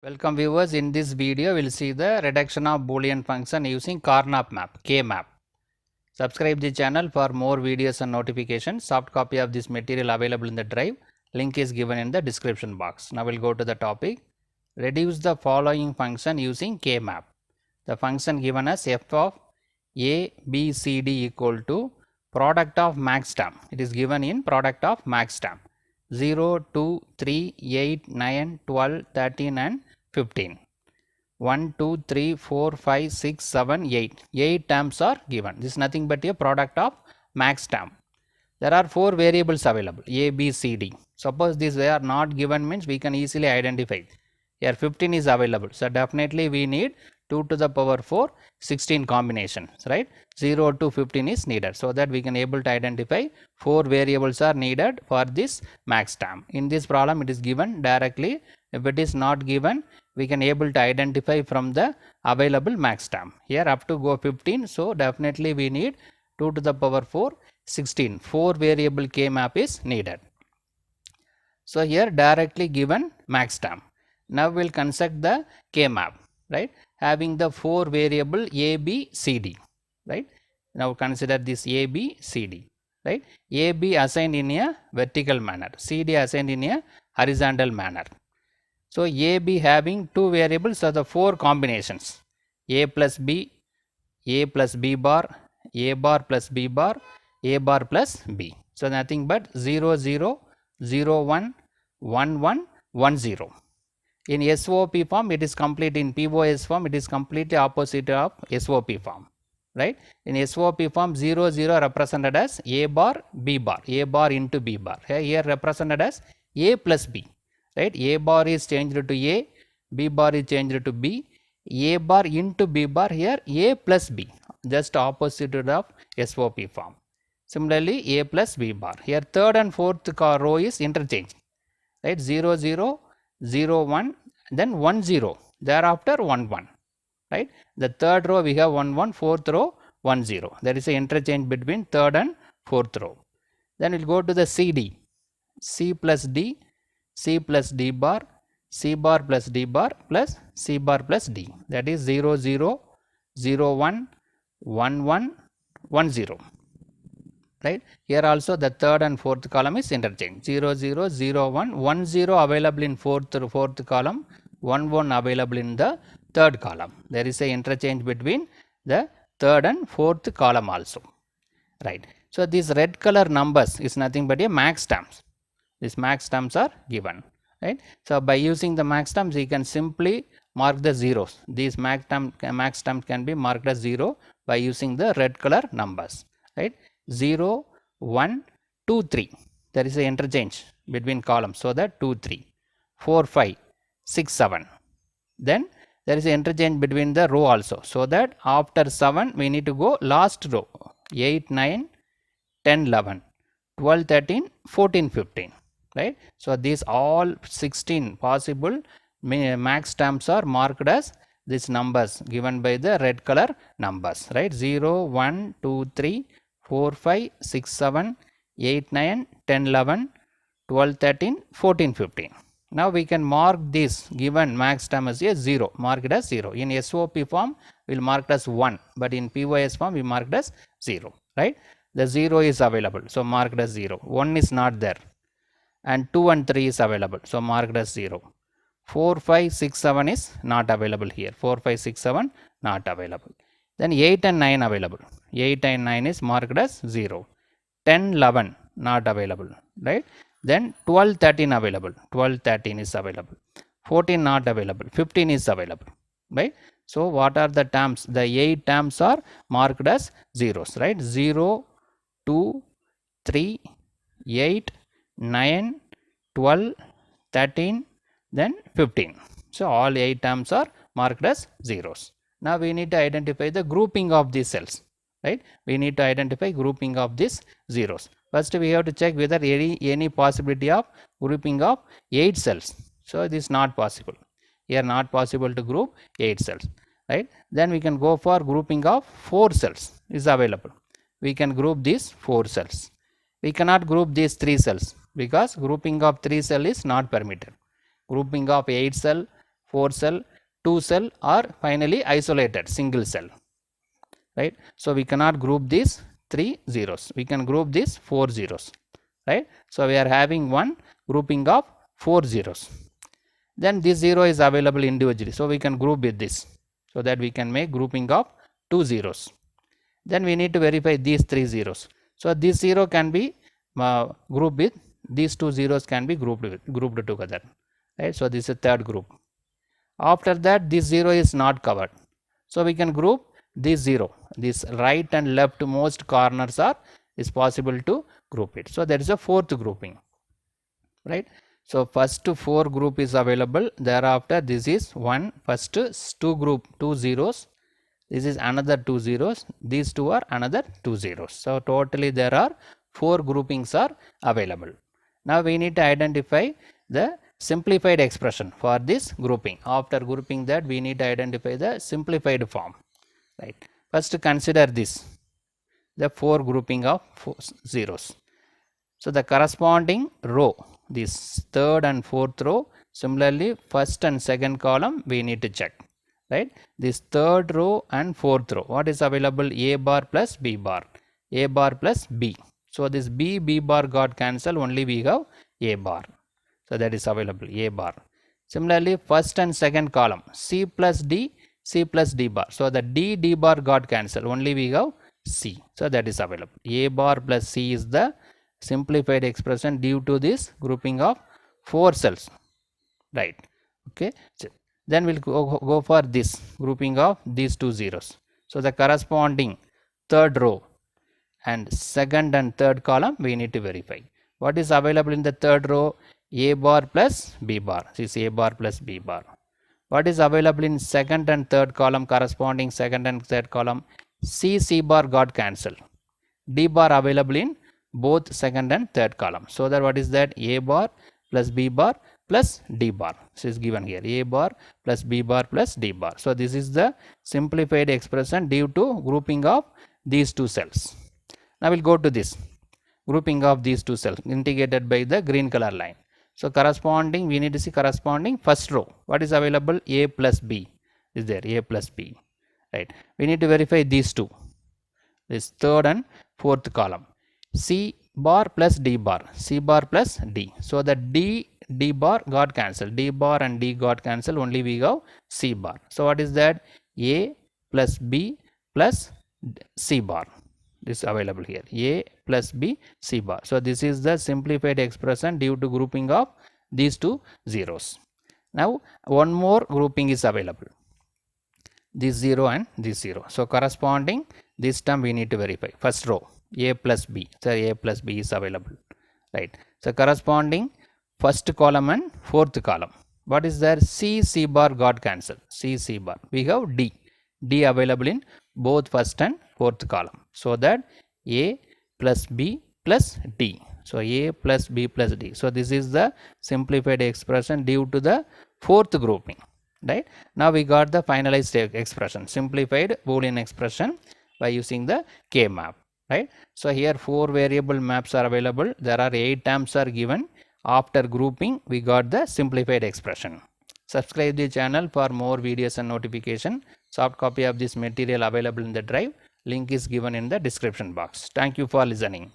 Welcome viewers, in this video we will see the reduction of Boolean function using Karnaugh map, K-map. Subscribe the channel for more videos and notifications. Soft copy of this material available in the drive. Link is given in the description box. Now we'll go to the topic. Reduce the following function using K-map. The function given as f of a, b, c, d equal to product of Maxterm. It is given in product of Maxterm. 0, 2, 3, 8, 9, 12, 13 and 15. 1, 2, 3, 4, 5, 6, 7, 8. 8 terms are given. This is nothing but a product of Maxterm. There are 4 variables available, A, B, C, D. Suppose these are not given means we can easily identify. Here 15 is available. So definitely we need 2 to the power 4, 16 combinations, right? 0 to 15 is needed. So that we can able to identify 4 variables are needed for this Maxterm. In this problem it is given directly. If it is not given, we can able to identify from the available Maxterm. Here up to go 15. So definitely we need 2 to the power 4, 16. 4 variable K map is needed. So here directly given Maxterm. Now we will construct the K map, right? Having the 4 variable A, B, C, D, right? Now consider this A, B, C, D, right? A, B assigned in a vertical manner, C, D assigned in a horizontal manner. So A, B having 2 variables are the 4 combinations, A plus B bar, A bar plus B bar, A bar plus B. So nothing but 0, 0, 0, 1, 1, 1, 1, 0. In SOP form it is complete, in POS form it is completely opposite of SOP form, right? In SOP form 0, 0 represented as A bar, B bar, A bar into B bar. Here represented as A plus B, right? A bar is changed to A, B bar is changed to B, A bar into B bar, here A plus B, just opposite of SOP form. Similarly A plus B bar, here third and fourth row is interchanged, right? 0, 0, 0, 1, then 1, 0, thereafter 1, 1, right? The third row we have 1, 1, fourth row 1, 0. There is an interchange between third and fourth row. Then we'll go to the CD, C plus D, C plus D bar, C bar plus D bar plus C bar plus D. That is 0, 0, 0, 1, 1, 1, 1, 0. Right? Here also the third and fourth column is interchanged. 0, 0, 0, 1, 1, 0 available in fourth column, 1, 1 available in the third column. There is a interchange between the third and fourth column also. Right? So these red color numbers is nothing but a Maxterms. These Maxterms are given. Right? So by using the Maxterms you can simply mark the zeros. These Maxterms can be marked as 0 by using the red color numbers. Right? 0, 1, 2, 3. There is an interchange between columns. So that 2, 3, 4, 5, 6, 7. Then there is an interchange between the row also. So that after 7 we need to go last row. 8, 9, 10, 11, 12, 13, 14, 15. Right. So these all 16 possible Maxterms are marked as these numbers given by the red color numbers. Right. 0, 1, 2, 3, 4, 5, 6, 7, 8, 9, 10, 11, 12, 13, 14, 15. Now we can mark this given Maxterm as a 0, mark it as 0. In SOP form we will mark it as 1, but in POS form we marked as 0, right? The 0 is available, so marked as 0. 1 is not there, and 2 and 3 is available, so marked as 0. 4, 5, 6, 7 is not available here. 4, 5, 6, 7 not available. Then 8 and 9 available. 8 and 9 is marked as 0. 10, 11 not available, right? Then 12, 13 available. 12, 13 is available. 14 not available. 15 is available, right? So what are the terms? The 8 terms are marked as zeros, right? 0, 2, 3, 8, 9, 12, 13, then 15. So all 8 terms are marked as zeros. Now we need to identify the grouping of these cells, right? We need to identify grouping of these zeros. First we have to check whether any possibility of grouping of 8 cells. So this is not possible. Here not possible to group 8 cells, right? Then we can go for grouping of 4 cells is available. We can group these 4 cells. We cannot group these 3 cells because grouping of 3 cell is not permitted. Grouping of 8 cell, 4 cell, 2 cell, or finally isolated single cell, right? So we cannot group these 3 zeros, we can group these 4 zeros, right? So we are having one grouping of 4 zeros. Then this 0 is available individually, so we can group with this, so that we can make grouping of 2 zeros. Then we need to verify these 3 zeros. So this 0 can be grouped with these 2 zeros, can be grouped together, right? So this is a third group. After that, this 0 is not covered, so we can group this 0. This right and left most corners is possible to group it. So there is a fourth grouping, right? So first 4 group is available. Thereafter this is one first 2 zeros. This is another 2 zeros. These two are another 2 zeros. So totally there are 4 groupings are available. Now we need to identify the simplified expression for this grouping. After grouping that, we need to identify the simplified form, right? First consider this, the 4 grouping of 4 zeros. So the corresponding row, this third and fourth row, similarly first and second column we need to check, right? This third row and fourth row, what is available? A bar plus B bar, A bar plus B. So this B bar got cancelled, only we have A bar. So that is available, A bar. Similarly first and second column, C plus D, C plus D bar. So the D bar got cancelled, only we have C. So that is available. A bar plus C is the simplified expression due to this grouping of 4 cells, right? Okay, so then we'll go for this grouping of these 2 zeros. So the corresponding third row and second and third column we need to verify. What is available in the third row? A bar plus B bar. This is A bar plus B bar. What is available in second and third column, corresponding second and third column? C bar got cancelled. D bar available in both second and third column. So that what is that? A bar plus B bar plus D bar. This is given here, A bar plus B bar plus D bar. So this is the simplified expression due to grouping of these 2 cells. Now we'll go to this grouping of these 2 cells indicated by the green color line. So corresponding, we need to see corresponding first row. What is available? A plus B is there, A plus B, right? We need to verify these 2, this third and fourth column. C bar plus D bar, C bar plus D. So the D bar got cancelled, D bar and D got cancelled, only we have C bar. So what is that? A plus B plus C bar. This is available here, A plus B C bar. So this is the simplified expression due to grouping of these 2 zeros. Now one more grouping is available, this 0 and this 0. So corresponding this term we need to verify. First row, A plus B. So A plus B is available, right? So corresponding first column and fourth column. What is there? C bar got cancelled, C bar. We have D available in both first and fourth column. So that A plus B plus D. So A plus B plus D. So this is the simplified expression due to the fourth grouping, right? Now we got the finalized expression, simplified Boolean expression by using the K map, right? So here 4 variable maps are available. There are 8 terms are given. After grouping, we got the simplified expression. Subscribe the channel for more videos and notification. Soft copy of this material available in the drive. Link is given in the description box. Thank you for listening.